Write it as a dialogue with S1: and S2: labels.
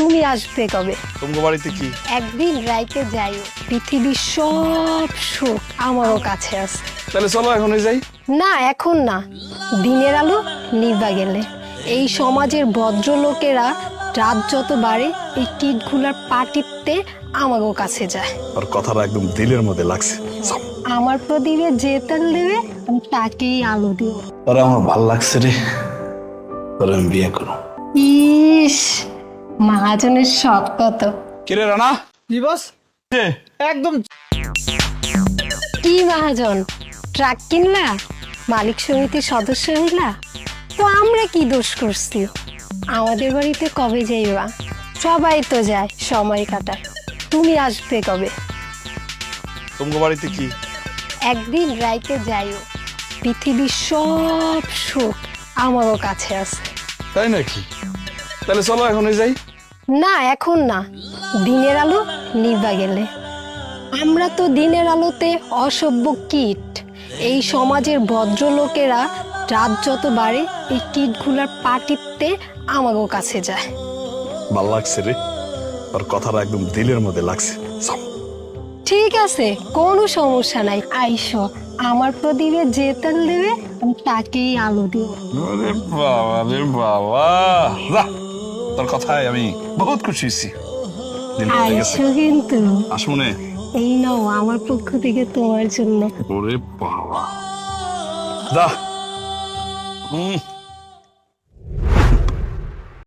S1: তুমি আসবে কবে?
S2: তোমার বাড়িতে কি?
S1: একদিন রাইতে যাইও, পৃথিবীর সব সুখ আমারও কাছে আছে।
S2: তাহলে চলো এখনই যাই।
S1: না এখন না, দিনের আলো নিভা গেলে। এই সমাজের ভদ্রলোকেরা রাত যত বাড়ে এই টিটগুলার পা টিপতে আমারও কাছে যায়।
S2: আর কথাটা একদম দিলের মধ্যে লাগছে।
S1: আমার প্রদীপে যে তেল দেবে আমি তাকেই আলো দিব।
S2: তোরা আমার ভাল লাগছে রে, তোরা আমি বিয়ে করো।
S1: ইস, মহাজনের শখ কত।
S2: কিরে রানা?
S3: জি বস, একদম
S1: কি মহাজন, ট্রাক কিনলা, মালিক সমিতির সদস্য হইলা? তো আমরা কি দোষ করছি? আমাদের বাড়িতে কবে যাইবা? সবাই তো যায় সময় কাটায়, তুমি আসবে কবে?
S2: তোমার বাড়িতে কি?
S1: একদিন রাইতে যাইও, পৃথিবীর সব সুখ আমারও কাছে আছে।
S2: তাই নাকি? তাহলে চলো এখনই যাই।
S1: না এখন না, দিনের আলো নিভা গেলে। আমরা তো দিনের আলোতে অসভ্য কীট। এই সমাজের ভদ্রলোকেরা রাত যত বাড়ে এই কীটগুলার পা টিপতে আমারও কাছে যায়।
S2: ভাল লাগছে রে, তোর কথাটা একদম দিলের মধ্যে লাগছে।
S1: ঠিক আছে, কোনো সমস্যা নাই, আইসো। আমার প্রদীপে যে তেল দেবে আমি তাকেই আলো দিব।
S2: আরে বাবা রে বাবা, যা, তোর কথায় আমি বহুত খুশি হয়েছি। দিল ভরে গেছে।
S1: আইসো কিন্তু।
S2: আসমনে।
S1: এই নাও আমার পক্ষ থেকে তোমার জন্য।
S2: ওরে বাবা, যা।